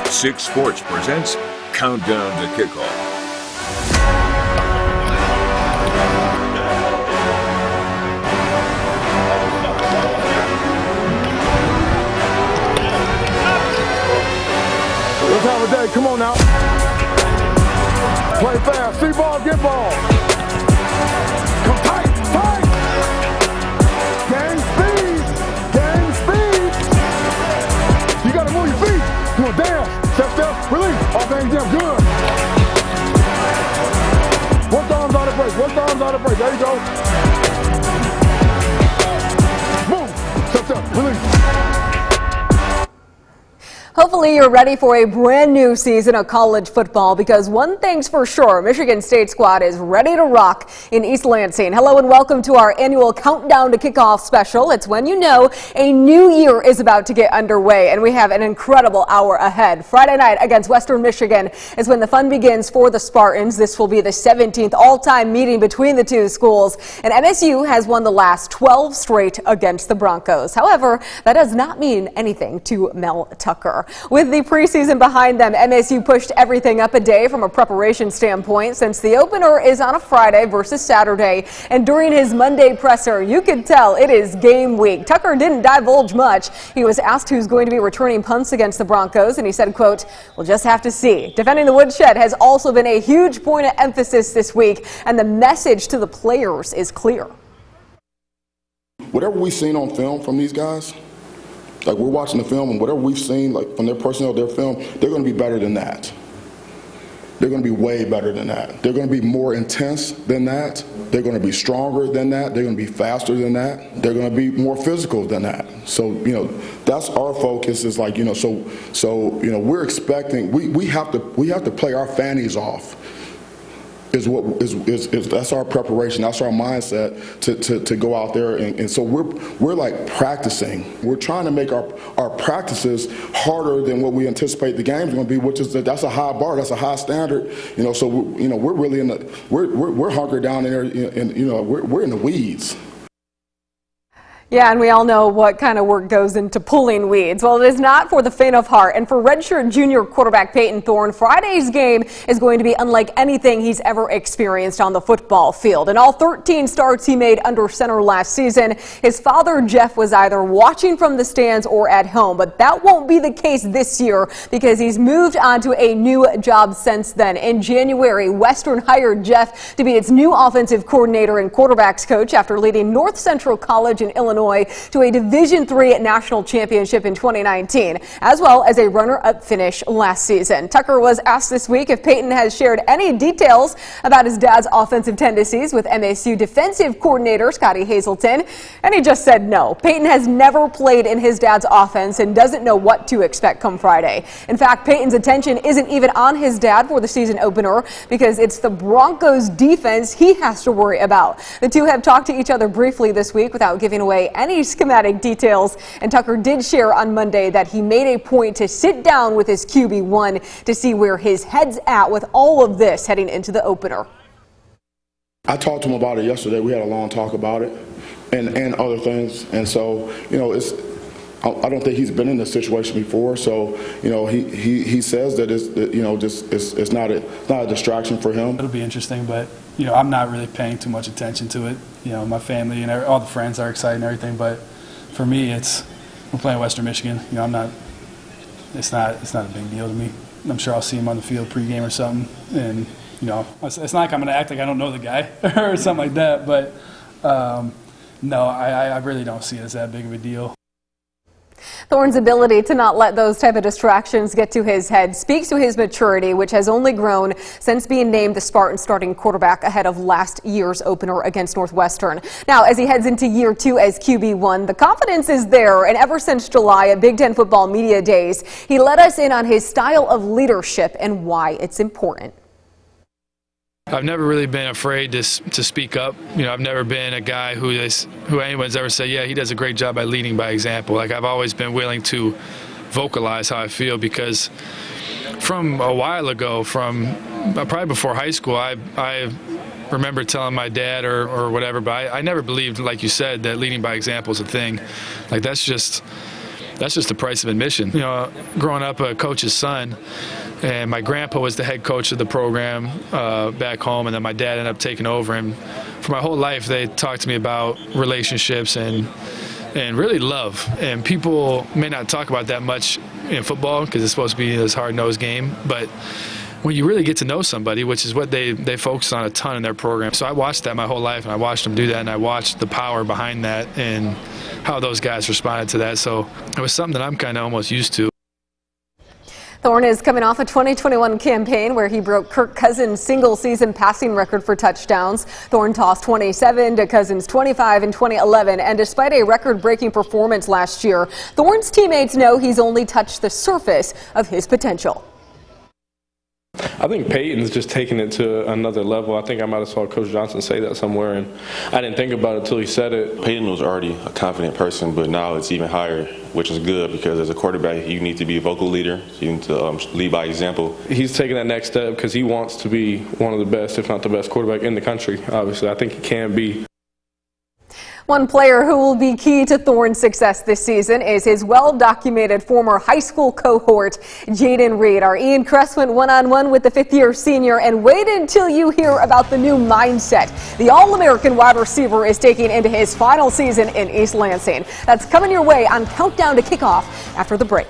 6 Sports presents Countdown to Kickoff. Let's have a day. Come on now. Play fast. See ball, get ball. Come tight, tight. Game speed. Game speed. You got to move your feet. Come on, dance. Step, release. All things down. Good. Work the arms out of break. Work the arms out of break. There you go. Move. Step, release. Hopefully you're ready for a brand new season of college football, because one thing's for sure, Michigan State squad is ready to rock in East Lansing. Hello and welcome to our annual Countdown to Kickoff special. It's when you know a new year is about to get underway, and we have an incredible hour ahead. Friday night against Western Michigan is when the fun begins for the Spartans. This will be the 17th all-time meeting between the two schools, and MSU has won the last 12 straight against the Broncos. However, that does not mean anything to Mel Tucker. With the preseason behind them, MSU pushed everything up a day from a preparation standpoint, since the opener is on a Friday versus Saturday. And during his Monday presser, you could tell it is game week. Tucker didn't divulge much. He was asked who's going to be returning punts against the Broncos, and he said, quote, "We'll just have to see." Defending the woodshed has also been a huge point of emphasis this week, and the message to the players is clear. Whatever we've seen on film from these guys, like we're watching the film, and whatever we've seen, like from their personnel, their film, they're going to be better than that. They're going to be way better than that. They're going to be more intense than that. They're going to be stronger than that. They're going to be faster than that. They're going to be more physical than that. So, that's our focus. Is like, we're expecting. We have to play our fannies off. That's our preparation, that's our mindset to go out there, and so we're like practicing. We're trying to make our practices harder than what we anticipate the game's going to be, which is that's a high bar, that's a high standard. So we're really we're hunkered down in there, and we're in the weeds. Yeah, and we all know what kind of work goes into pulling weeds. Well, it is not for the faint of heart. And for redshirt junior quarterback Peyton Thorne, Friday's game is going to be unlike anything he's ever experienced on the football field. In all 13 starts he made under center last season, his father, Jeff, was either watching from the stands or at home. But that won't be the case this year, because he's moved on to a new job since then. In January, Western hired Jeff to be its new offensive coordinator and quarterbacks coach after leading North Central College in Illinois to a Division III national championship in 2019, as well as a runner-up finish last season. Tucker was asked this week if Peyton has shared any details about his dad's offensive tendencies with MSU defensive coordinator Scotty Hazelton, and he just said no. Peyton has never played in his dad's offense and doesn't know what to expect come Friday. In fact, Peyton's attention isn't even on his dad for the season opener, because it's the Broncos defense he has to worry about. The two have talked to each other briefly this week without giving away any schematic details, and Tucker did share on Monday that he made a point to sit down with his QB1 to see where his head's at with all of this heading into the opener. I talked to him about it yesterday. We had a long talk about it and other things, and so I don't think he's been in this situation before, so he says that it's not a distraction for him. It'll be interesting, but I'm not really paying too much attention to it. My family and all the friends are excited and everything, but for me, we're playing Western Michigan. It's not a big deal to me. I'm sure I'll see him on the field pregame or something, and it's not like I'm going to act like I don't know the guy or something like that. But no, I really don't see it as that big of a deal. Thorne's ability to not let those type of distractions get to his head speaks to his maturity, which has only grown since being named the Spartan starting quarterback ahead of last year's opener against Northwestern. Now, as he heads into year 2 as QB1, the confidence is there, and ever since July at Big Ten Football Media Days, he let us in on his style of leadership and why it's important. I've never really been afraid to speak up. I've never been a guy who anyone's ever said, yeah, he does a great job by leading by example. Like, I've always been willing to vocalize how I feel, because from a while ago, from probably before high school, I remember telling my dad or whatever, but I never believed, like you said, that leading by example is a thing. Like, that's just that's just the price of admission. You know, growing up a coach's son, and my grandpa was the head coach of the program back home, and then my dad ended up taking over. And for my whole life, they talked to me about relationships and really love. And people may not talk about that much in football because it's supposed to be this hard-nosed game, but when you really get to know somebody, which is what they focus on a ton in their program. So I watched that my whole life, and I watched them do that, and I watched the power behind that and how those guys responded to that. So it was something that I'm kind of almost used to. Thorne is coming off a 2021 campaign where he broke Kirk Cousins' single-season passing record for touchdowns. Thorne tossed 27 to Cousins' 25 in 2011, and despite a record-breaking performance last year, Thorne's teammates know he's only touched the surface of his potential. I think Peyton's just taking it to another level. I think I might have saw Coach Johnson say that somewhere, and I didn't think about it until he said it. Peyton was already a confident person, but now it's even higher, which is good because as a quarterback, you need to be a vocal leader. You need to lead by example. He's taking that next step because he wants to be one of the best, if not the best quarterback in the country, obviously. I think he can be. One player who will be key to Thorne's success this season is his well-documented former high school cohort, Jayden Reed. Our Ian Kress went one-on-one with the fifth-year senior, and wait until you hear about the new mindset the All-American wide receiver is taking into his final season in East Lansing. That's coming your way on Countdown to Kickoff after the break.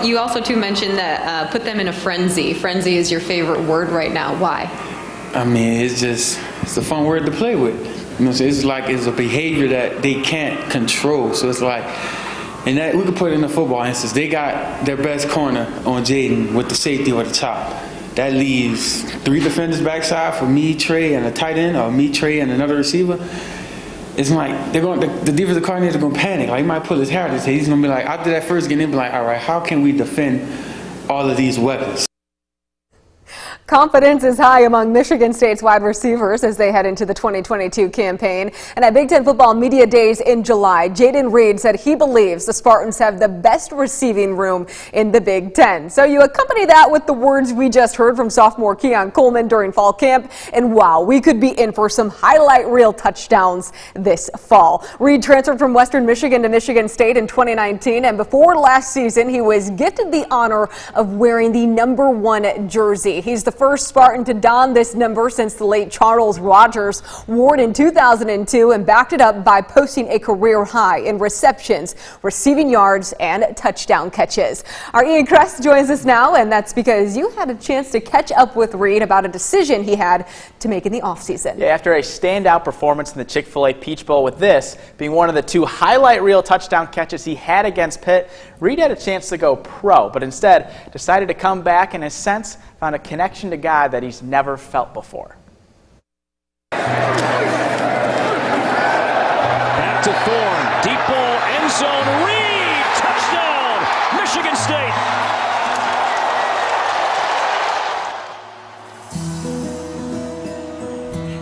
You also too mentioned that put them in a frenzy. Frenzy is your favorite word right now. Why? I mean, it's a fun word to play with. You know, so it's like it's a behavior that they can't control. So it's like, and that we could put it in a football instance. They got their best corner on Jayden with the safety or the top. That leaves 3 defenders backside for me, Trey, and a tight end, or me, Trey, and another receiver. it's like they're going. The defensive coordinator going to panic. Like he might pull his hair out his head. He's going to be like, after that first game, he'll be like, all right, how can we defend all of these weapons? Confidence is high among Michigan State's wide receivers as they head into the 2022 campaign. And at Big Ten Football Media Days in July, Jayden Reed said he believes the Spartans have the best receiving room in the Big Ten. So you accompany that with the words we just heard from sophomore Keon Coleman during fall camp, and wow, we could be in for some highlight reel touchdowns this fall. Reed transferred from Western Michigan to Michigan State in 2019, and before last season, he was gifted the honor of wearing the #1 jersey. He's the first Spartan to don this number since the late Charles Rogers wore it in 2002 and backed it up by posting a career high in receptions, receiving yards, and touchdown catches. Our Ian Kress joins us now, and that's because you had a chance to catch up with Reed about a decision he had to make in the offseason. Yeah, after a standout performance in the Chick-fil-A Peach Bowl, with this being one of the 2 highlight reel touchdown catches he had against Pitt, Reed had a chance to go pro, but instead decided to come back and, in a sense, found a connection to God that he's never felt before. Back to Thorne, deep ball, end zone, Reed, touchdown, Michigan State.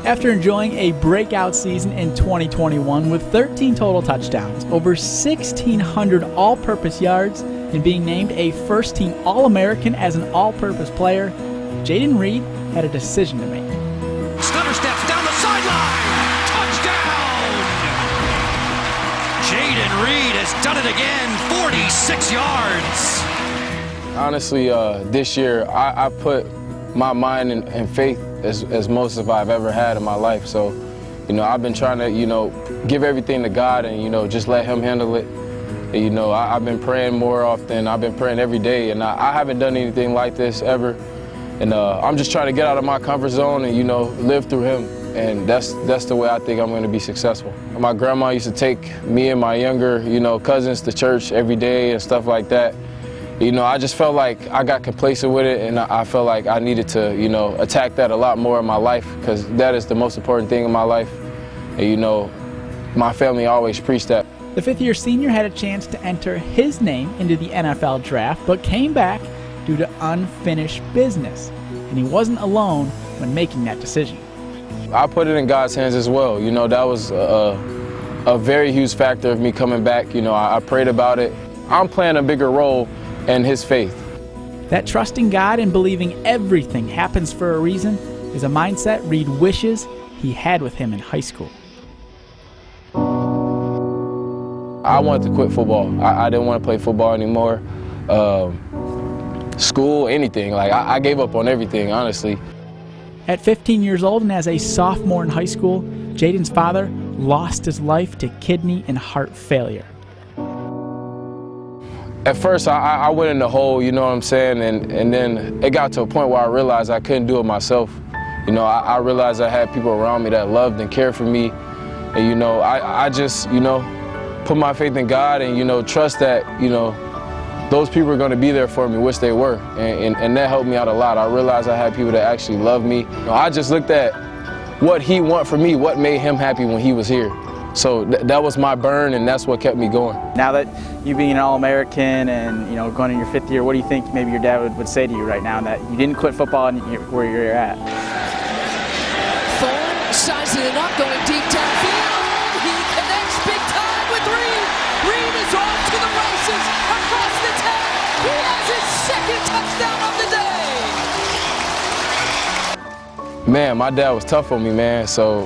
After enjoying a breakout season in 2021 with 13 total touchdowns, over 1,600 all-purpose yards, and being named a first-team All-American as an all-purpose player, Jayden Reed had a decision to make. Stutter steps down the sideline. Touchdown! Jayden Reed has done it again, 46 yards. Honestly, this year, I put my mind and faith as most of I've ever had in my life. So, I've been trying to, give everything to God and, just let Him handle it. And, I've been praying more often. I've been praying every day, and I haven't done anything like this ever. And I'm just trying to get out of my comfort zone and, live through Him. And that's the way I think I'm going to be successful. My grandma used to take me and my younger, cousins to church every day and stuff like that. I just felt like I got complacent with it, and I felt like I needed to, attack that a lot more in my life, because that is the most important thing in my life. And, my family always preached that. The fifth-year senior had a chance to enter his name into the NFL draft, but came back due to unfinished business. And he wasn't alone when making that decision. I put it in God's hands as well. That was a very huge factor of me coming back. I prayed about it. I'm playing a bigger role in His faith. That trusting God and believing everything happens for a reason is a mindset Reed wishes he had with him in high school. I wanted to quit football. I didn't want to play football anymore. School, anything. Like, I gave up on everything, honestly. At 15 years old and as a sophomore in high school, Jayden's father lost his life to kidney and heart failure. At first, I went in the hole, you know what I'm saying, and then it got to a point where I realized I couldn't do it myself. I realized I had people around me that loved and cared for me, and, I just, put my faith in God and, trust that, those people are going to be there for me, which they were, and that helped me out a lot. I realized I had people that actually loved me. I just looked at what He wanted for me, what made Him happy when He was here. So that was my burn, and that's what kept me going. Now that you being an All-American and going in your 5th year, what do you think maybe your dad would say to you right now that you didn't quit football and where you're at? Thorne sizing it up, going deep downfield. He connects big time with Reed. Reed is off to the races across the 10. He has his 2nd touchdown of the day. Man, my dad was tough on me, man. So,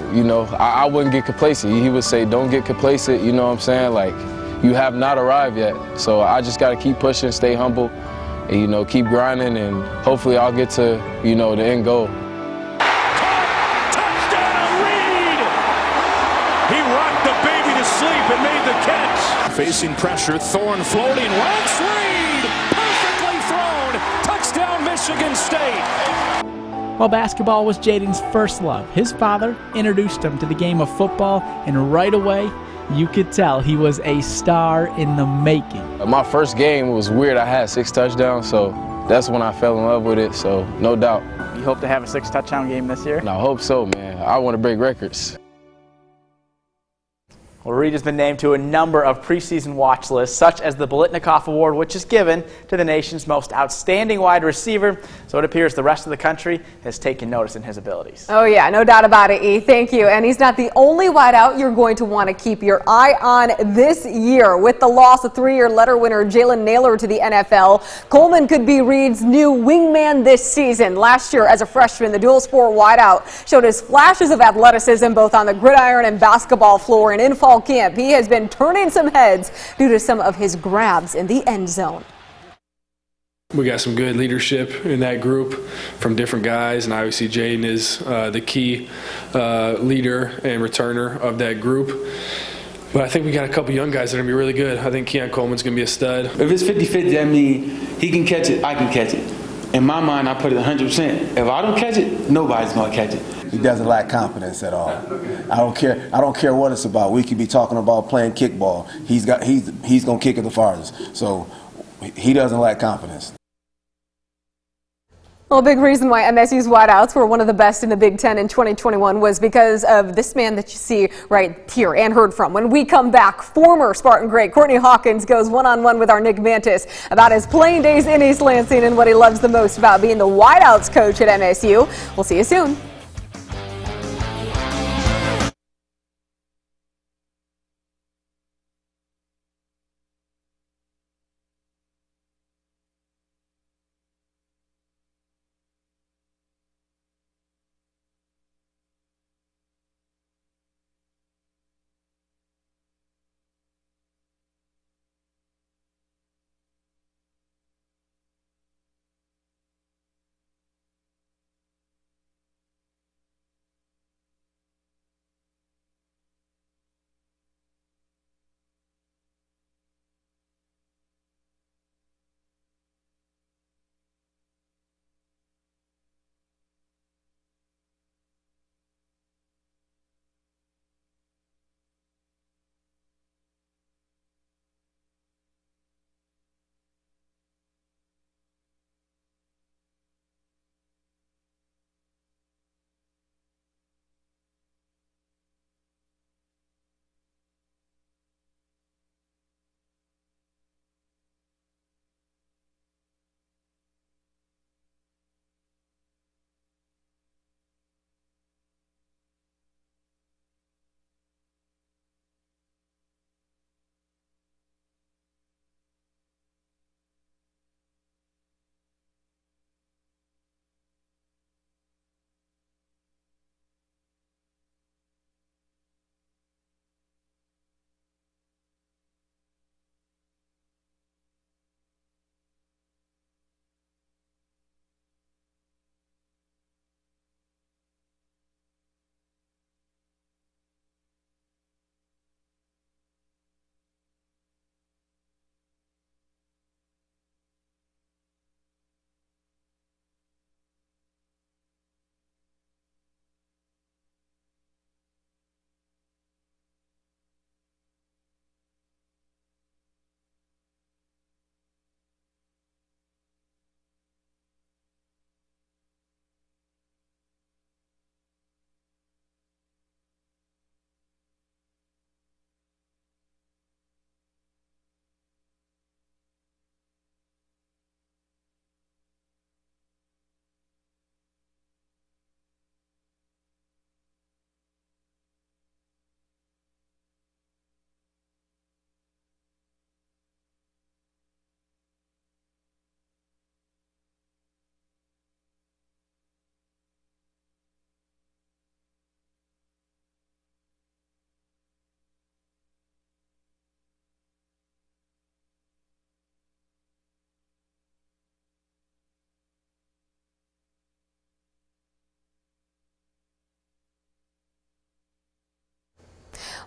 I wouldn't get complacent. He would say, don't get complacent, you know what I'm saying? Like, you have not arrived yet. So I just got to keep pushing, stay humble, and, keep grinding, and hopefully I'll get to, the end goal. Touchdown, Reed! He rocked the baby to sleep and made the catch. Facing pressure, Thorne floating, routes Reed! Perfectly thrown! Touchdown, Michigan State! While basketball was Jayden's first love, his father introduced him to the game of football, and right away, you could tell he was a star in the making. My first game was weird. I had 6 touchdowns, so that's when I fell in love with it, so no doubt. You hope to have a 6 touchdown game this year? And I hope so, man. I want to break records. Well, Reed has been named to a number of preseason watch lists, such as the Biletnikoff Award, which is given to the nation's most outstanding wide receiver. So it appears the rest of the country has taken notice in his abilities. Oh, yeah, no doubt about it, E. Thank you. And he's not the only wideout you're going to want to keep your eye on this year. With the loss of 3-year letter winner Jalen Nailor to the NFL, Coleman could be Reed's new wingman this season. Last year, as a freshman, the dual-sport wideout showed his flashes of athleticism both on the gridiron and basketball floor, and in fall camp, he has been turning some heads due to some of his grabs in the end zone. We got some good leadership in that group from different guys, and obviously Jayden is the key leader and returner of that group. But I think we got a couple young guys that are going to be really good. I think Keon Coleman's going to be a stud. If it's 50-50, that means he can catch it, I can catch it. In my mind, I put it 100%. If I don't catch it, nobody's going to catch it. He doesn't lack confidence at all. I don't care what it's about. We could be talking about playing kickball. He's going to kick it the farthest. So he doesn't lack confidence. Well, a big reason why MSU's wideouts were one of the best in the Big Ten in 2021 was because of this man that you see right here and heard from. When we come back, former Spartan great Courtney Hawkins goes one-on-one with our Nick Mantis about his playing days in East Lansing and what he loves the most about being the wideouts coach at MSU. We'll see you soon.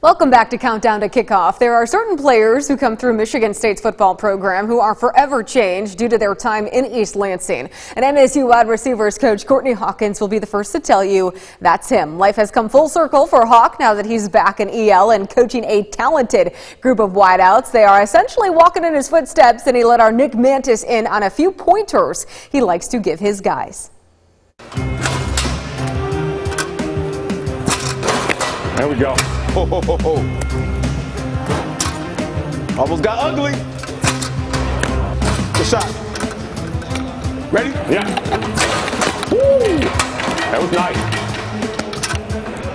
Welcome back to Countdown to Kickoff. There are certain players who come through Michigan State's football program who are forever changed due to their time in East Lansing. And MSU wide receivers coach Courtney Hawkins will be the first to tell you that's him. Life has come full circle for Hawk now that he's back in EL and coaching a talented group of wideouts. They are essentially walking in his footsteps, and he let our Nick Mantis in on a few pointers he likes to give his guys. There we go. Ho, ho, ho, ho. Almost got ugly. Good shot. Ready? Yeah. Woo! That was nice.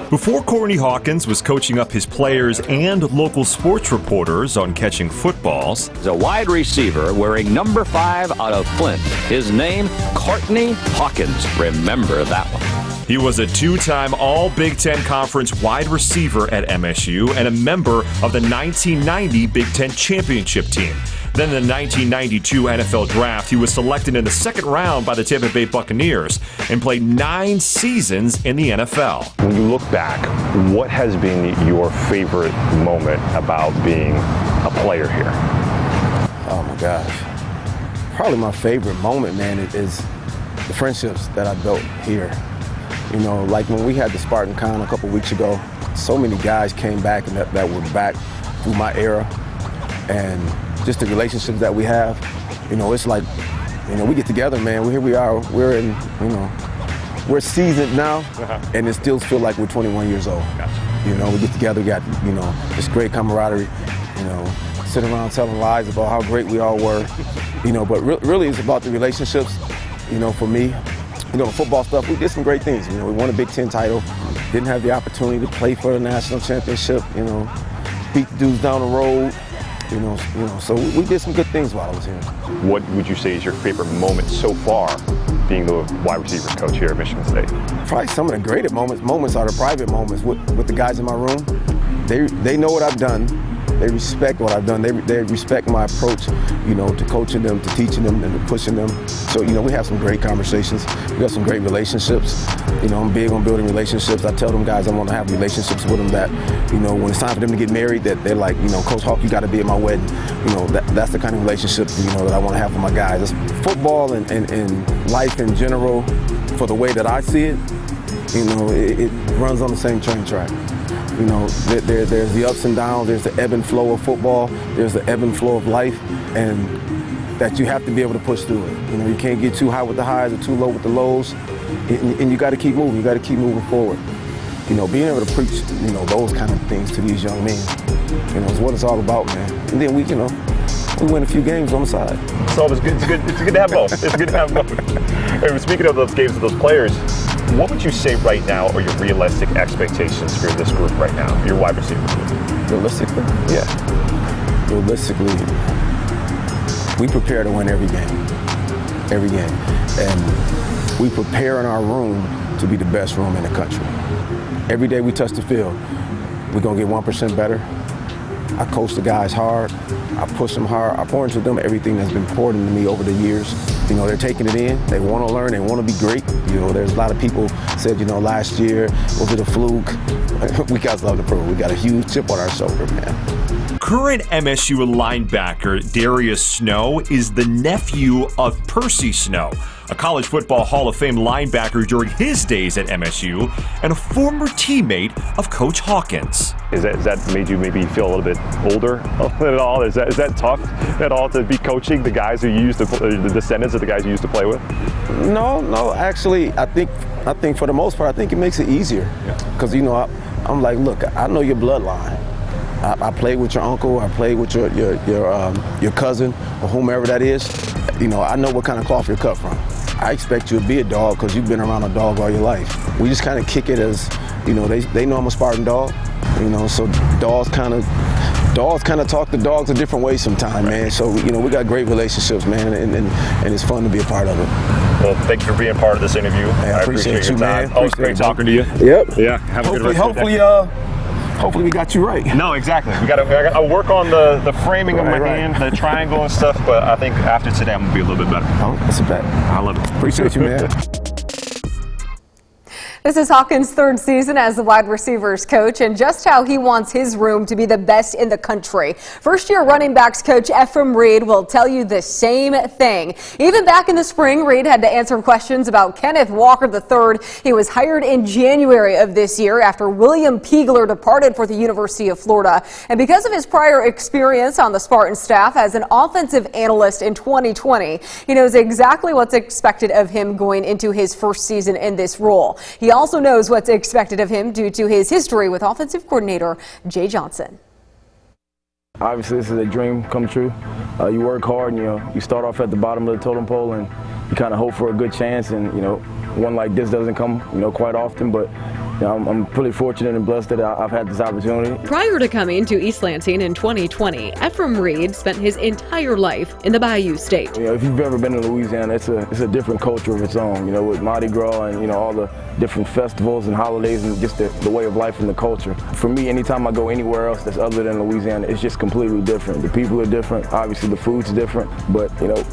Before Courtney Hawkins was coaching up his players and local sports reporters on catching footballs. He's a wide receiver wearing number 5 out of Flint. His name, Courtney Hawkins. Remember that one. He was a 2-time All-Big Ten Conference wide receiver at MSU and a member of the 1990 Big Ten championship team. Then in the 1992 NFL Draft, he was selected in the second round by the Tampa Bay Buccaneers and played 9 seasons in the NFL. When you look back, what has been your favorite moment about being a player here? Oh my gosh. Probably my favorite moment, man, is the friendships that I built here. You know, like when we had the Spartan Con a couple weeks ago, so many guys came back and that were back through my era. And just the relationships that we have, you know, it's like, you know, we get together, man. Here we are. We're in, you know, we're seasoned now, and it still feels like we're 21 years old. Gotcha. You know, we get together, we got, you know, this great camaraderie, you know, sit around telling lies about how great we all were, you know, but really it's about the relationships, you know, for me. You know, football stuff, we did some great things. You know, we won a Big Ten title, didn't have the opportunity to play for the national championship, you know, beat the dudes down the road. You know, so we did some good things while I was here. What would you say is your favorite moment so far being the wide receivers coach here at Michigan State? Probably some of the greatest moments are the private moments with the guys in my room. They know what I've done. They respect what I've done. They respect my approach, you know, to coaching them, to teaching them, and to pushing them. So, you know, we have some great conversations. We got some great relationships. You know, I'm big on building relationships. I tell them guys I want to have relationships with them that, you know, when it's time for them to get married, that they're like, you know, Coach Hawk, you got to be at my wedding. You know, that's the kind of relationship, you know, that I want to have with my guys. It's football and life in general, for the way that I see it, you know, it runs on the same train track. You know, there's the ups and downs, there's the ebb and flow of football, there's the ebb and flow of life, and that you have to be able to push through it. You know, you can't get too high with the highs or too low with the lows, and you got to keep moving, you got to keep moving forward. You know, being able to preach, you know, those kind of things to these young men, you know, is what it's all about, man. And then we, you know, we win a few games on the side. So it's good to have both. It's good to have both. Hey, speaking of those games with those players, what would you say right now are your realistic expectations for this group right now, your wide receivers? Realistically? Yeah. Realistically, we prepare to win every game. Every game. And we prepare in our room to be the best room in the country. Every day we touch the field, we're going to get 1% better. I coach the guys hard. I push them hard. I pour into them everything that's been poured into me over the years. You know, they're taking it in. They want to learn. They want to be great. You know, there's a lot of people said, you know, last year, was it a fluke? We guys love to prove. We got a huge chip on our shoulder, man. Current MSU linebacker Darius Snow is the nephew of Percy Snow, a college football Hall of Fame linebacker during his days at MSU and a former teammate of Coach Hawkins. Has that made you maybe feel a little bit older at all? Is that tough at all to be coaching the guys who you used to, the descendants of the guys you used to play with? No. Actually, I think for the most part, I think it makes it easier. Because, you know, I'm like, look, I know your bloodline. I played with your uncle, I played with your cousin, or whomever that is. You know, I know what kind of cloth you're cut from. I expect you to be a dog because you've been around a dog all your life. We just kind of kick it as, you know, they know I'm a Spartan dog, you know, so dogs kind of talk to dogs a different way sometimes, man. So, you know, we got great relationships, man, and it's fun to be a part of it. Well, thank you for being part of this interview. Hey, I appreciate you, man. Always great talking to you. Yep. Yeah. Have a good rest of the day. Hopefully we got you right. No, exactly. I'll work on the framing of my hand, the triangle and stuff, but I think after today I'm going to be a little bit better. Oh, that's a bet. I love it. Appreciate you, man. This is Hawkins' third season as the wide receivers coach, and just how he wants his room to be the best in the country. First-year running backs coach Ephraim Reed will tell you the same thing. Even back in the spring, Reed had to answer questions about Kenneth Walker III. He was hired in January of this year after William Peagler departed for the University of Florida. And because of his prior experience on the Spartan staff as an offensive analyst in 2020, he knows exactly what's expected of him going into his first season in this role. He also knows what's expected of him due to his history with offensive coordinator Jay Johnson. Obviously, this is a dream come true. You work hard, and you start off at the bottom of the totem pole, and you kind of hope for a good chance. And one like this doesn't come, quite often. But I'm pretty fortunate and blessed that I've had this opportunity. Prior to coming to East Lansing in 2020, Ephraim Reed spent his entire life in the Bayou State. If you've ever been to Louisiana, it's a different culture of its own. With Mardi Gras and all the different festivals and holidays and just the way of life and the culture. For me, anytime I go anywhere else that's other than Louisiana, it's just completely different. The people are different. Obviously, the food's different. But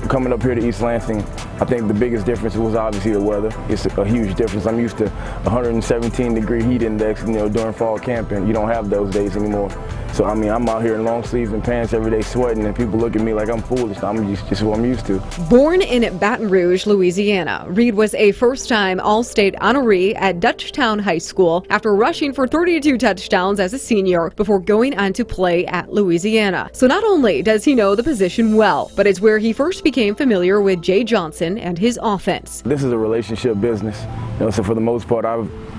coming up here to East Lansing, I think the biggest difference was obviously the weather. It's a huge difference. I'm used to 117-degree heat index, during fall camping. You don't have those days anymore. So I'm out here in long sleeves and pants every day sweating, and people look at me like I'm foolish. I'm just what I'm used to. Born in Baton Rouge, Louisiana, Reed was a first-time All-State honoree at Dutchtown High School after rushing for 32 touchdowns as a senior before going on to play at Louisiana. So not only does he know the position well, but it's where he first became familiar with Jay Johnson and his offense. This is a relationship business. So for the most part,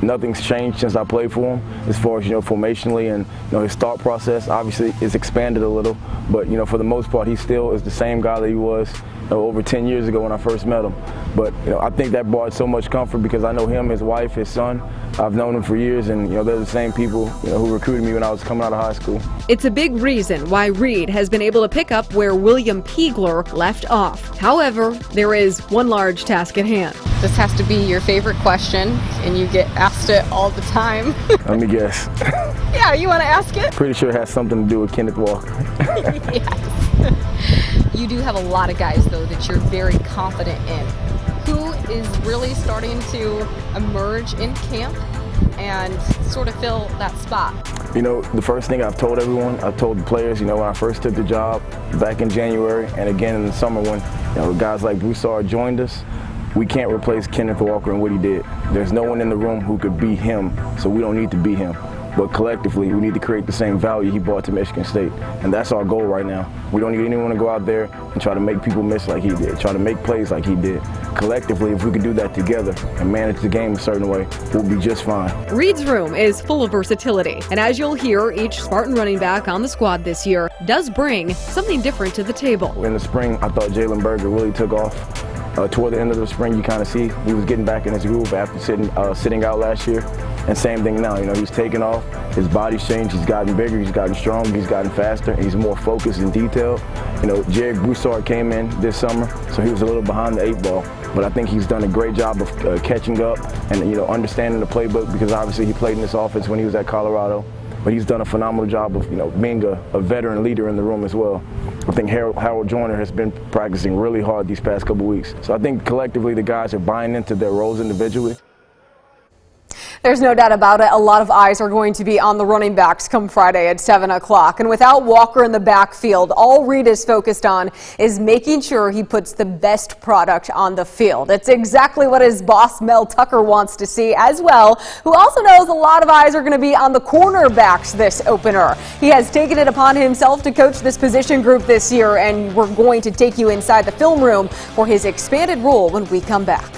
nothing's changed since I played for him as far as, formationally and, his thought process. Obviously, it's expanded a little, but, for the most part, he still is the same guy that he was over 10 years ago when I first met him. But, I think that brought so much comfort because I know him, his wife, his son. I've known them for years, and, they're the same people, who recruited me when I was coming out of high school. It's a big reason why Reed has been able to pick up where William Peagler left off. However, there is one large task at hand. This has to be your favorite question, and you get asked it all the time. Let me guess. Yeah, you want to ask it? Pretty sure it has something to do with Kenneth Walker. Yes. You do have a lot of guys, though, that you're very confident in. Who is really starting to emerge in camp and sort of fill that spot? The first thing I've told everyone, I've told the players, when I first took the job back in January and again in the summer when, guys like Broussard joined us, we can't replace Kenneth Walker and what he did. There's no one in the room who could be him, so we don't need to be him. But collectively, we need to create the same value he brought to Michigan State. And that's our goal right now. We don't need anyone to go out there and try to make people miss like he did, try to make plays like he did. Collectively, if we could do that together and manage the game a certain way, we'll be just fine. Reed's room is full of versatility. And as you'll hear, each Spartan running back on the squad this year does bring something different to the table. In the spring, I thought Jaylen Berger really took off. Toward the end of the spring, you kind of see he was getting back in his groove after sitting out last year. And same thing now, he's taken off, his body's changed, he's gotten bigger, he's gotten stronger, he's gotten faster, he's more focused and detailed. Jared Broussard came in this summer, so he was a little behind the 8-ball. But I think he's done a great job of catching up and, understanding the playbook because obviously he played in this offense when he was at Colorado. But he's done a phenomenal job of, being a veteran leader in the room as well. I think Harold Joyner has been practicing really hard these past couple weeks. So I think collectively the guys are buying into their roles individually. There's no doubt about it. A lot of eyes are going to be on the running backs come Friday at 7 o'clock. And without Walker in the backfield, all Reed is focused on is making sure he puts the best product on the field. It's exactly what his boss, Mel Tucker, wants to see as well, who also knows a lot of eyes are going to be on the cornerbacks this opener. He has taken it upon himself to coach this position group this year, and we're going to take you inside the film room for his expanded role when we come back.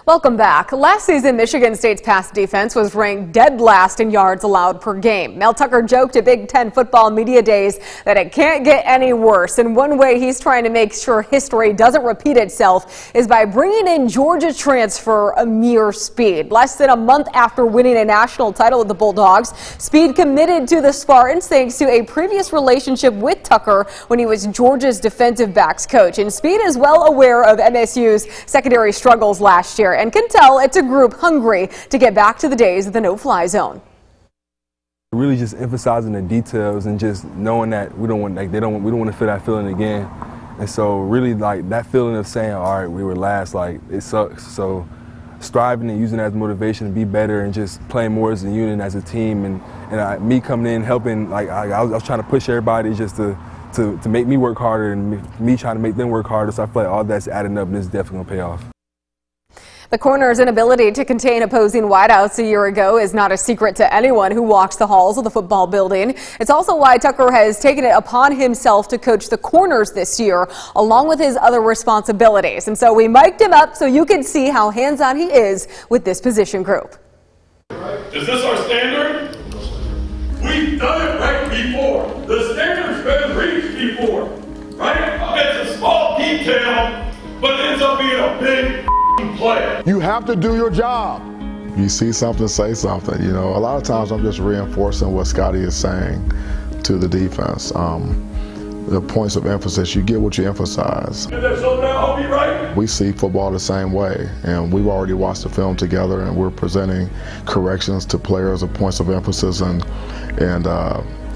Welcome back. Last season, Michigan State's pass defense was ranked dead last in yards allowed per game. Mel Tucker joked at Big Ten football media days that it can't get any worse. And one way he's trying to make sure history doesn't repeat itself is by bringing in Georgia transfer Amir Speed. Less than a month after winning a national title with the Bulldogs, Speed committed to the Spartans thanks to a previous relationship with Tucker when he was Georgia's defensive backs coach. And Speed is well aware of MSU's secondary struggles last year and can tell it's a group hungry to get back to the days of the no-fly zone. Really just emphasizing the details and just knowing that we don't want to feel that feeling again. And so really like that feeling of saying, all right, we were last, like it sucks. So striving and using that as motivation to be better and just playing more as a unit, as a team, and me coming in helping, like I was trying to push everybody just to make me work harder and me trying to make them work harder. So I feel like all that's adding up and it's definitely gonna pay off. The corner's inability to contain opposing wideouts a year ago is not a secret to anyone who walks the halls of the football building. It's also why Tucker has taken it upon himself to coach the corners this year, along with his other responsibilities. And so we mic'd him up so you can see how hands-on he is with this position group. Is this our standard? We've done it right before. The standard's been reached before, right? It's a small detail, but it ends up being a big play. You have to do your job. You see something, say something. You know, a lot of times I'm just reinforcing what Scotty is saying to the defense. The points of emphasis, you get what you emphasize. So now I'll be right. We see football the same way, and we've already watched the film together, and we're presenting corrections to players of points of emphasis, and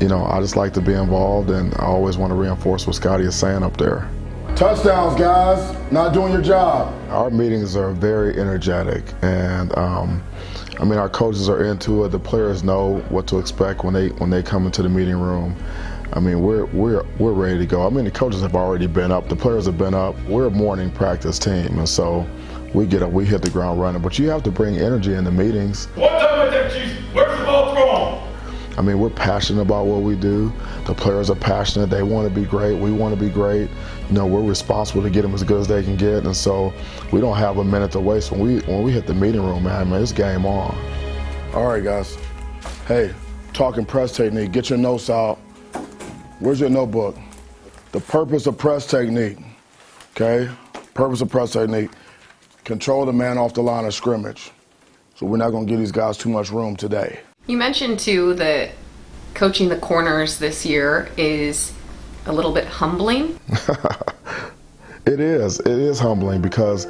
you know, I just like to be involved, and I always want to reinforce what Scotty is saying up there. Touchdowns, guys. Not doing your job. Our meetings are very energetic, and I mean, our coaches are into it. The players know what to expect when they come into the meeting room. I mean, we're ready to go. I mean, the coaches have already been up. The players have been up. We're a morning practice team, and so we get up, we hit the ground running. But you have to bring energy in the meetings. What time is it, Chief? Where's the ball thrown? I mean, we're passionate about what we do. The players are passionate. They want to be great. We want to be great. You know, we're responsible to get them as good as they can get, and so we don't have a minute to waste. When we hit the meeting room, man, it's game on. All right, guys. Hey, talking press technique. Get your notes out. Where's your notebook? The purpose of press technique, okay? Purpose of press technique. Control the man off the line of scrimmage. So we're not going to give these guys too much room today. You mentioned, too, that coaching the corners this year is a little bit humbling. It is humbling because,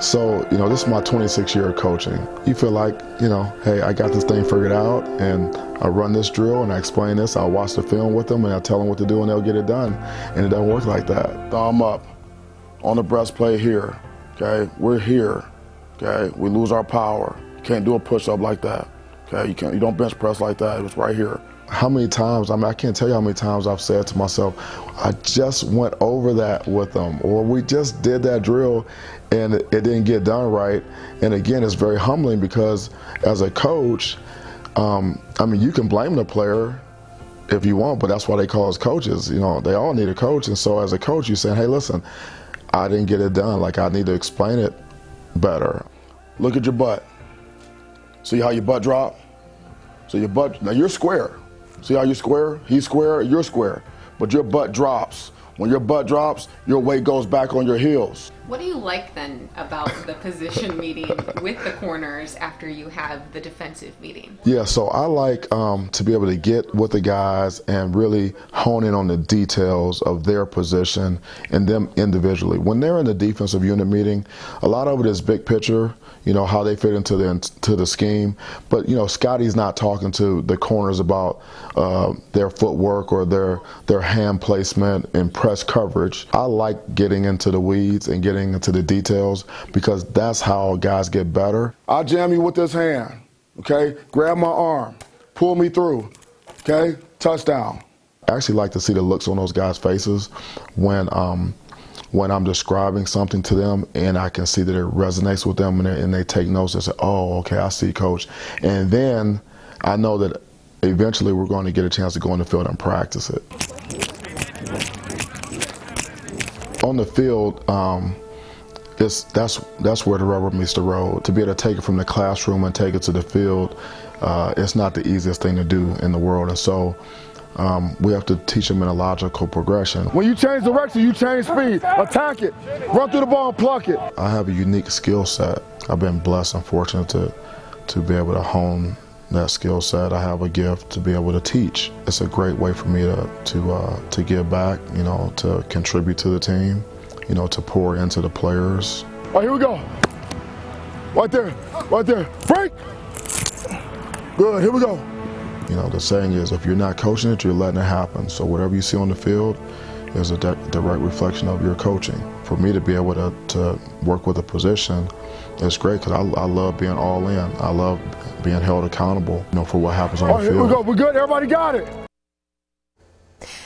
so, you know, this is my 26th year of coaching. You feel like, you know, hey, I got this thing figured out, and I run this drill and I explain this, I'll watch the film with them and I'll tell them what to do and they'll get it done. And it doesn't work like that. Thumb up on the breastplate here, okay? We're here, okay? We lose our power. You can't do a push-up like that, okay? You don't bench press like that. It was right here. How many times, I mean, I can't tell you how many times I've said to myself, I just went over that with them, or we just did that drill and it didn't get done right. And again, it's very humbling because as a coach, I mean, you can blame the player if you want, but that's why they call us coaches. You know, they all need a coach. And so as a coach, you're saying, hey, listen, I didn't get it done. Like, I need to explain it better. Look at your butt. See how your butt drop? So your butt, now you're square. See how you're square? He's square, you're square. But your butt drops. When your butt drops, your weight goes back on your heels. What do you like then about the position meeting with the corners after you have the defensive meeting? Yeah, so I like to be able to get with the guys and really hone in on the details of their position and them individually. When they're in the defensive unit meeting, a lot of it is big picture, you know, how they fit into the scheme. But, you know, Scotty's not talking to the corners about their footwork or their hand placement and press coverage. I like getting into the weeds and getting into the details because that's how guys get better. I'll jam you with this hand, okay? Grab my arm, pull me through, okay? Touchdown. I actually like to see the looks on those guys' faces when I'm describing something to them and I can see that it resonates with them and they take notes and say, oh, okay, I see, coach. And then I know that eventually we're going to get a chance to go on the field and practice it. On the field, that's where the rubber meets the road. To be able to take it from the classroom and take it to the field, it's not the easiest thing to do in the world. And so we have to teach them in a logical progression. When you change direction, you change speed. Attack it. Run through the ball and pluck it. I have a unique skill set. I've been blessed and fortunate to be able to hone that skill set. I have a gift to be able to teach. It's a great way for me to give back, you know, to contribute to the team, you know, to pour into the players. All right, here we go. Right there, right there. Break. Good, here we go. You know, the saying is, if you're not coaching it, you're letting it happen. So whatever you see on the field is a direct reflection of your coaching. For me to be able to work with a position, it's great because I love being all in. I love being held accountable, you know, for what happens on the field. Here we go. We're good. Everybody got it.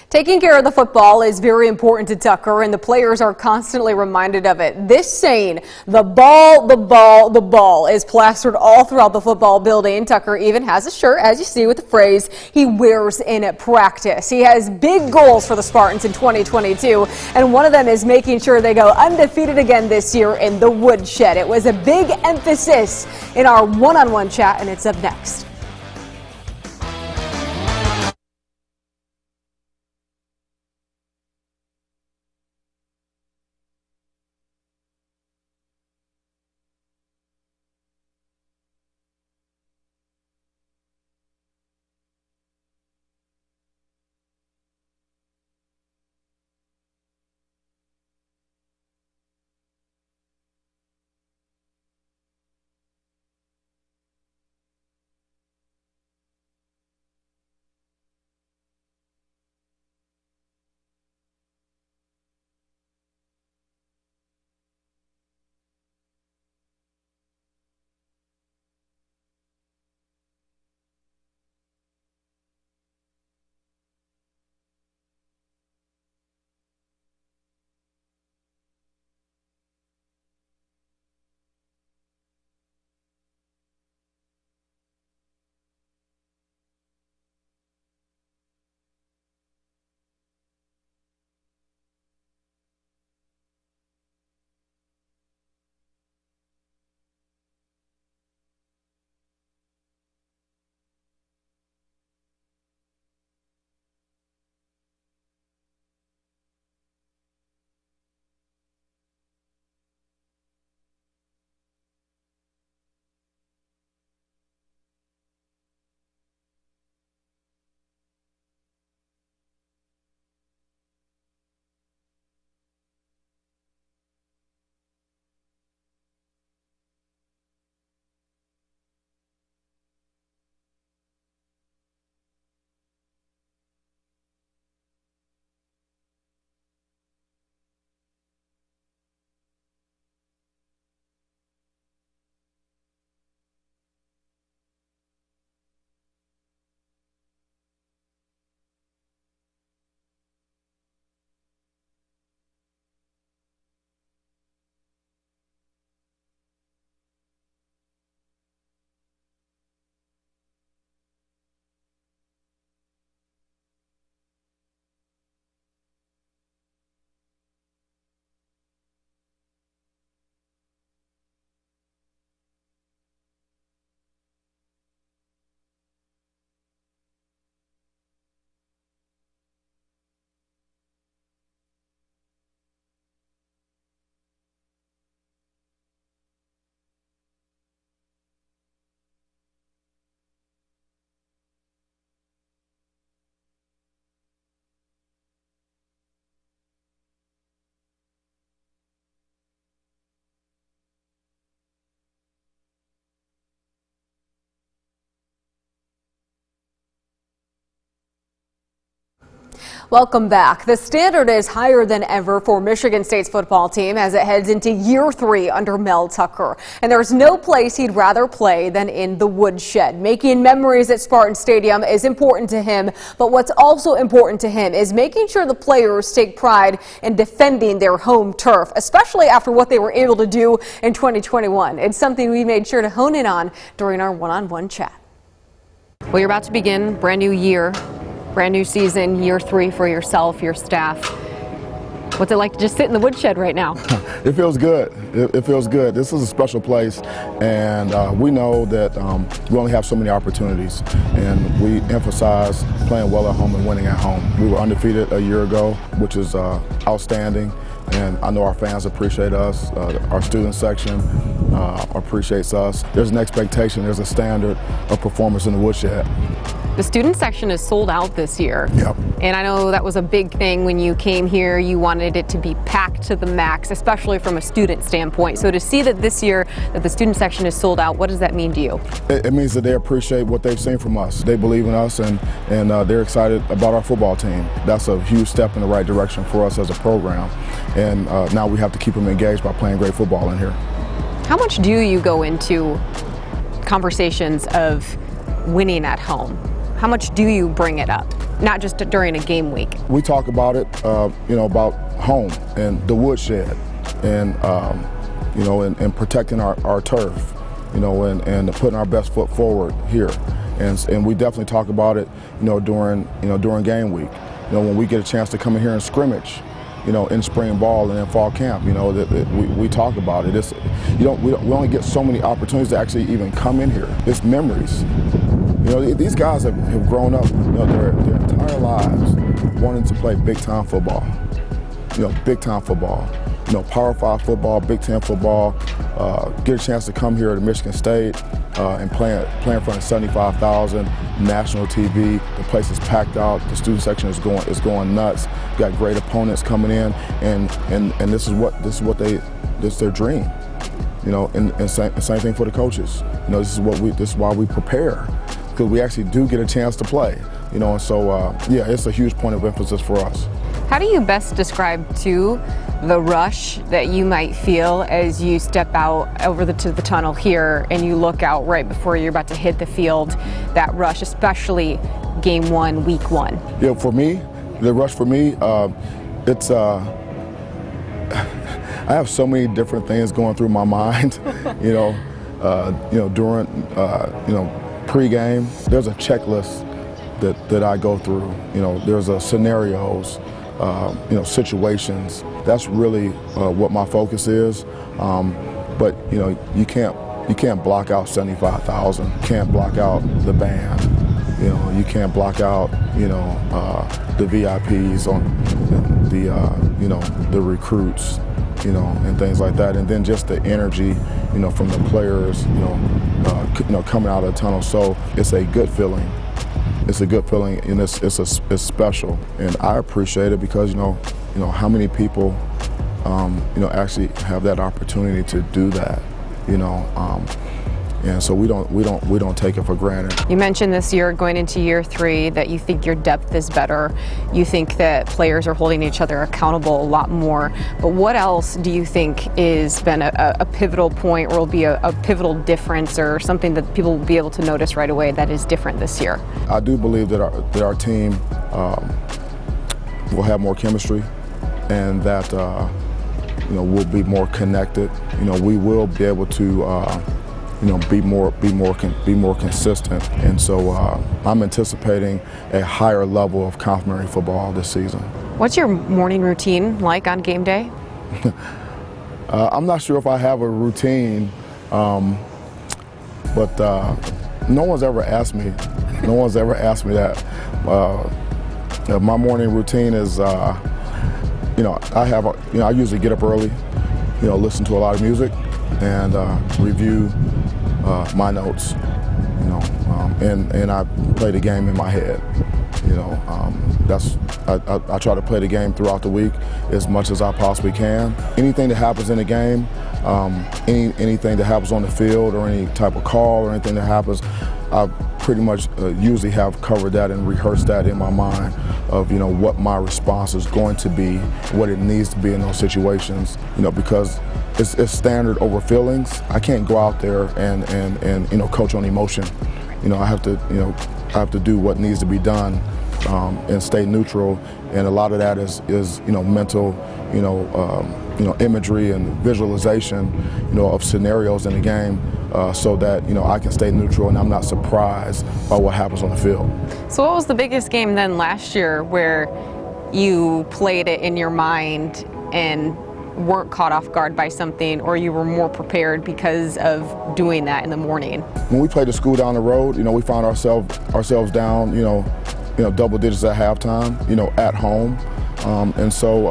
Taking care of the football is very important to Tucker, and the players are constantly reminded of it. This saying, the ball, the ball, the ball, is plastered all throughout the football building. Tucker even has a shirt, as you see, with the phrase he wears in practice. He has big goals for the Spartans in 2022, and one of them is making sure they go undefeated again this year in the woodshed. It was a big emphasis in our one-on-one chat, and it's up next. Welcome back. The standard is higher than ever for Michigan State's football team as it heads into year 3 under Mel Tucker. And there's no place he'd rather play than in the woodshed. Making memories at Spartan Stadium is important to him, but what's also important to him is making sure the players take pride in defending their home turf, especially after what they were able to do in 2021. It's something we made sure to hone in on during our one-on-one chat. Well, you're about to begin brand new year. Brand new season, year 3 for yourself, your staff. What's it like to just sit in the woodshed right now? It feels good. It feels good. This is a special place, and we know that we only have so many opportunities, and we emphasize playing well at home and winning at home. We were undefeated a year ago, which is outstanding, and I know our fans appreciate us. Our student section appreciates us. There's an expectation, there's a standard of performance in the woodshed. The student section is sold out this year. Yep. And I know that was a big thing when you came here. You wanted it to be packed to the max, especially from a student standpoint. So to see that this year that the student section is sold out, what does that mean to you? It means that they appreciate what they've seen from us. They believe in us, and they're excited about our football team. That's a huge step in the right direction for us as a program. And now we have to keep them engaged by playing great football in here. How much do you go into conversations of winning at home? How much do you bring it up? Not just during a game week. We talk about it, about home and the woodshed, and and protecting our turf, and putting our best foot forward here. And we definitely talk about it, during game week. When we get a chance to come in here and scrimmage, in spring ball and in fall camp, we talk about it. We only get so many opportunities to actually even come in here. It's memories. These guys have grown up their entire lives wanting to play big-time football. Big-time football. Power 5 football, Big Ten football. Get a chance to come here to Michigan State and play in front of 75,000, national TV. The place is packed out. The student section is going nuts. Got great opponents coming in, and this is their dream. And same thing for the coaches. This is why we prepare. Because we actually do get a chance to play, and so yeah, it's a huge point of emphasis for us. How do you best describe to the rush that you might feel as you step out over to the tunnel here and you look out right before you're about to hit the field? That rush, especially game 1, week 1. Yeah, for me, the rush for me, it's I have so many different things going through my mind, during pre-game. There's a checklist that I go through. There's scenarios, situations. That's really what my focus is. But you can't block out 75,000. You can't block out the band. You can't block out the VIPs on the recruits. And things like that, and then just the energy, from the players, coming out of the tunnel. So it's a good feeling. It's a good feeling, and it's special, and I appreciate it because how many people, actually have that opportunity to do that, and so we don't take it for granted. You mentioned this year going into year 3 that you think your depth is better. You think that players are holding each other accountable a lot more. But what else do you think has been a pivotal point, or will be a pivotal difference, or something that people will be able to notice right away that is different this year? I do believe that our team will have more chemistry, and that we'll be more connected. We will be able to be more consistent, and so I'm anticipating a higher level of complimentary football this season. What's your morning routine like on game day? I'm not sure if I have a routine, but no one's ever asked me. No one's ever asked me that. My morning routine is, I usually get up early, listen to a lot of music, and review my notes, and I play the game in my head. I try to play the game throughout the week as much as I possibly can. Anything that happens in the game, anything that happens on the field, or any type of call or anything that happens, I pretty much usually have covered that and rehearsed that in my mind of what my response is going to be, what it needs to be in those situations. Because it's standard over feelings. I can't go out there and coach on emotion. I have to do what needs to be done and stay neutral. And a lot of that is mental, imagery and visualization, of scenarios in the game, so that I can stay neutral and I'm not surprised by what happens on the field. So what was the biggest game then last year where you played it in your mind and weren't caught off guard by something, or you were more prepared because of doing that in the morning? When we played the school down the road, we found ourselves down, double digits at halftime, at home. And so,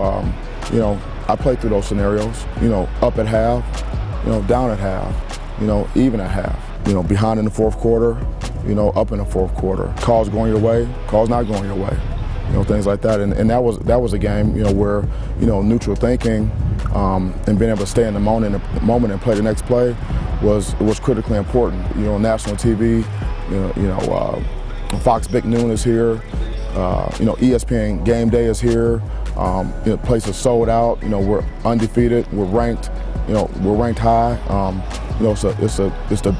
I played through those scenarios, up at half, down at half, even at half, behind in the fourth quarter, up in the fourth quarter. Calls going your way, calls not going your way, things like that. And that was a game, where, neutral thinking and being able to stay in the moment and play the next play was critically important. National TV, Fox Big Noon is here, ESPN Game Day is here. The place is sold out. We're undefeated. We're ranked. We're ranked high. It's the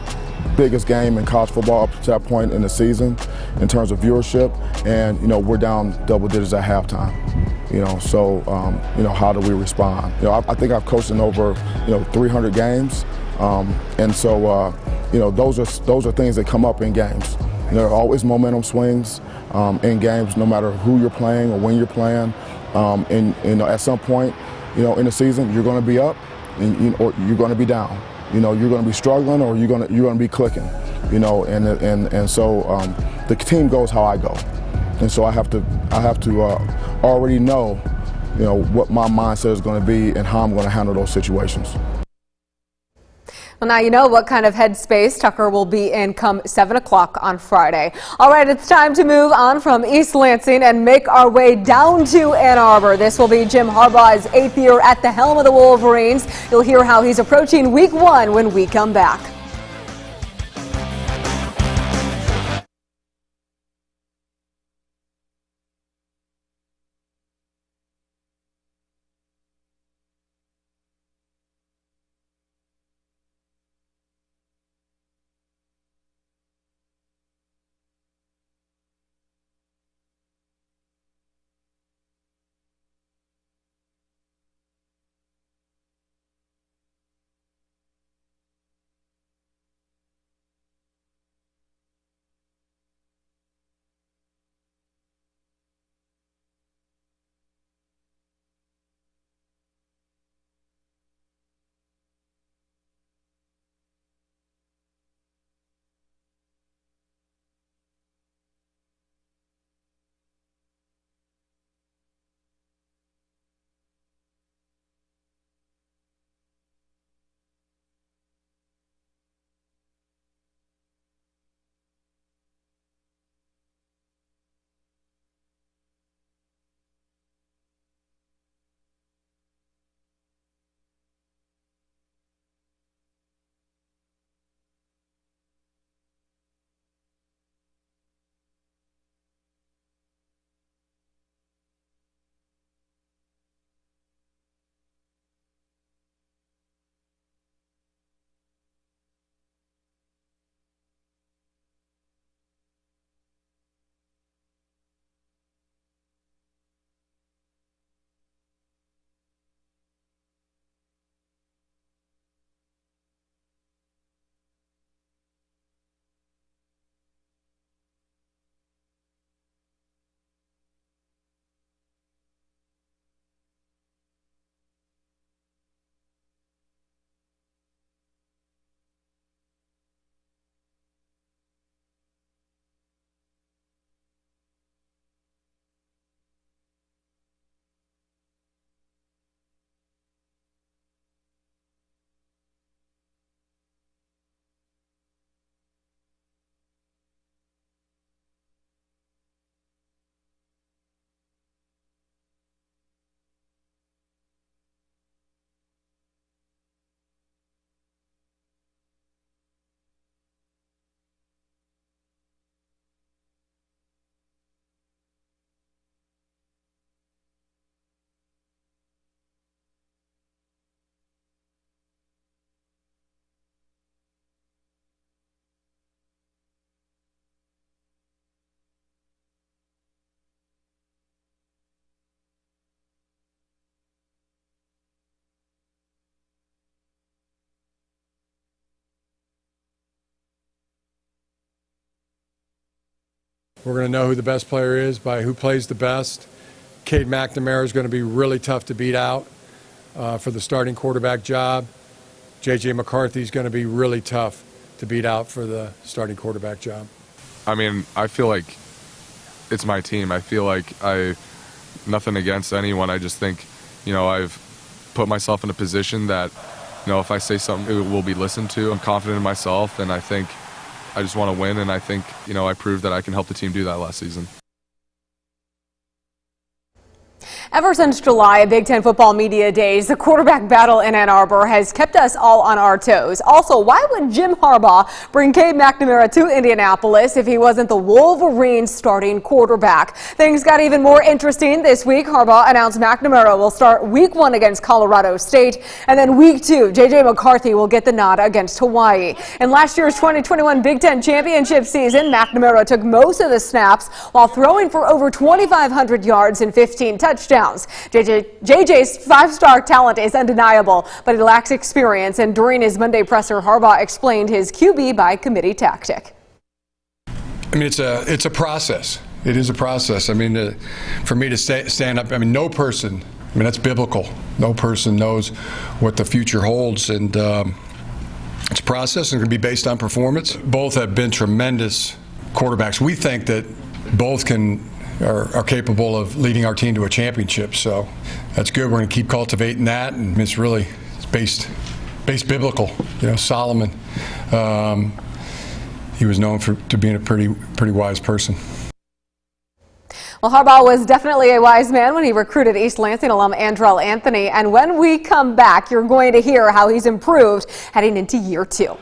biggest game in college football up to that point in the season in terms of viewership, and we're down double digits at halftime. So how do we respond? I think I've coached in over 300 games, and so those are things that come up in games. There are always momentum swings in games, no matter who you're playing or when you're playing. And at some point, in the season, you're going to be up, or you're going to be down. You're going to be struggling, or you're going to be clicking. And so the team goes how I go, and so I have to already know, what my mindset is going to be and how I'm going to handle those situations. Well, now you know what kind of headspace Tucker will be in come 7 o'clock on Friday. All right, it's time to move on from East Lansing and make our way down to Ann Arbor. This will be Jim Harbaugh's 8th year at the helm of the Wolverines. You'll hear how he's approaching week 1 when we come back. We're going to know who the best player is by who plays the best. Cade McNamara is going to be really tough to beat out for the starting quarterback job. J.J. McCarthy is going to be really tough to beat out for the starting quarterback job. I mean, I feel like it's my team. I feel like nothing against anyone. I just think, you know, I've put myself in a position that, you know, if I say something, it will be listened to. I'm confident in myself, and I think I just want to win, and I think, you know, I proved that I can help the team do that last season. Ever since July, Big Ten football media days, the quarterback battle in Ann Arbor has kept us all on our toes. Also, why would Jim Harbaugh bring Cade McNamara to Indianapolis if he wasn't the Wolverines' starting quarterback? Things got even more interesting this week. Harbaugh announced McNamara will start Week 1 against Colorado State, and then Week 2, J.J. McCarthy will get the nod against Hawaii. In last year's 2021 Big Ten championship season, McNamara took most of the snaps while throwing for over 2,500 yards and 15 touchdowns. JJ's five-star talent is undeniable, but he lacks experience, and during his Monday presser, Harbaugh explained his QB by committee tactic. I mean, it's a process. It is a process. I mean, for me to stand up, I mean, no person, I mean, that's biblical. No person knows what the future holds, and it's a process and it can be based on performance. Both have been tremendous quarterbacks. We think that both are capable of leading our team to a championship, so that's good. We're going to keep cultivating that, and it's based biblical. You know, Solomon, he was known to being a pretty wise person. Well, Harbaugh was definitely a wise man when he recruited East Lansing alum Andrel Anthony, and when we come back, you're going to hear how he's improved heading into year 2.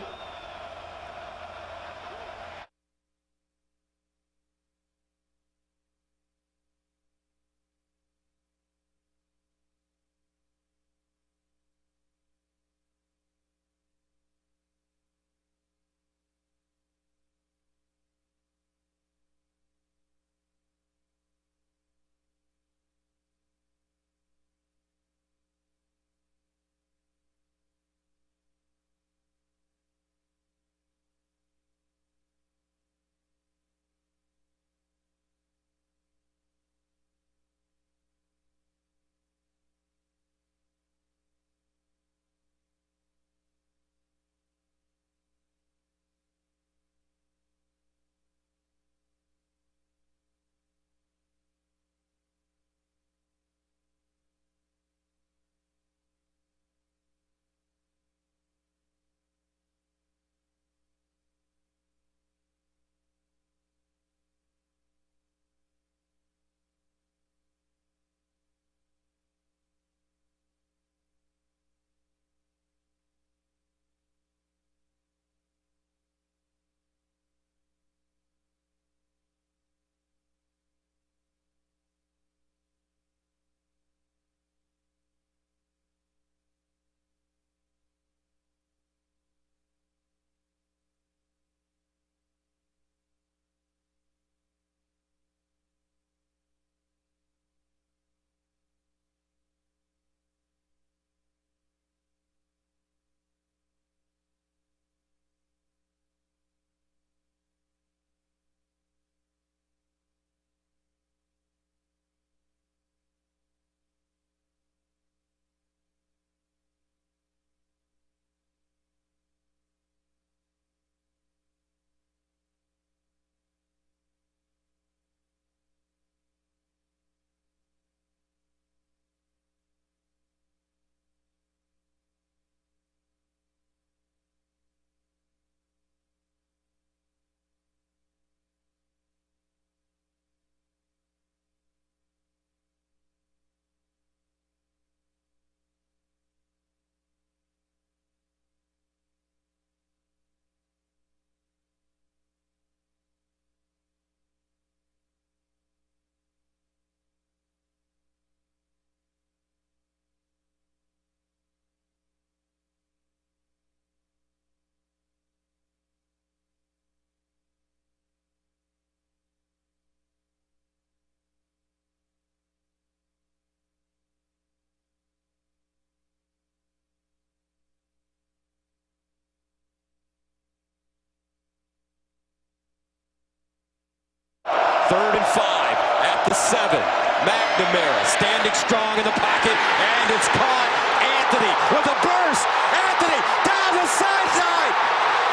Third and 5 at the 7. McNamara standing strong in the pocket, and it's caught. Anthony with a burst. Anthony down the sideline.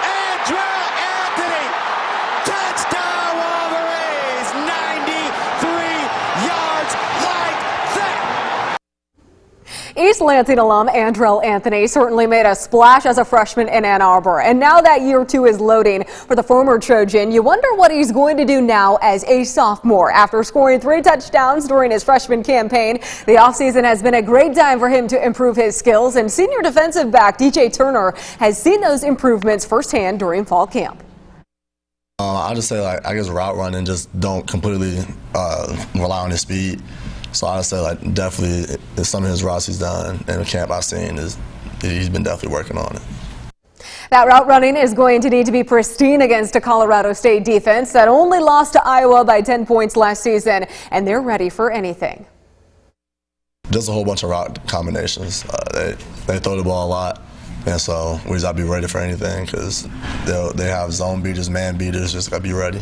Andrel Anthony. Touchdown Wolverines. 93 yards like that. East Lansing alum Andrel Anthony certainly made a splash as a freshman in Ann Arbor. And now that year two is loading for the former Trojan, you wonder what he's going to do now as a sophomore. After scoring 3 touchdowns during his freshman campaign, the offseason has been a great time for him to improve his skills, and senior defensive back DJ Turner has seen those improvements firsthand during fall camp. I'll just say, like, I guess route running, just don't completely rely on his speed. So I would say, like, definitely some of his routes he's done in the camp I've seen he's been definitely working on it. That route running is going to need to be pristine against a Colorado State defense that only lost to Iowa by 10 points last season, and they're ready for anything. Just a whole bunch of route combinations. They throw the ball a lot, and so we just got to be ready for anything because they have zone beaters, man beaters, just got to be ready.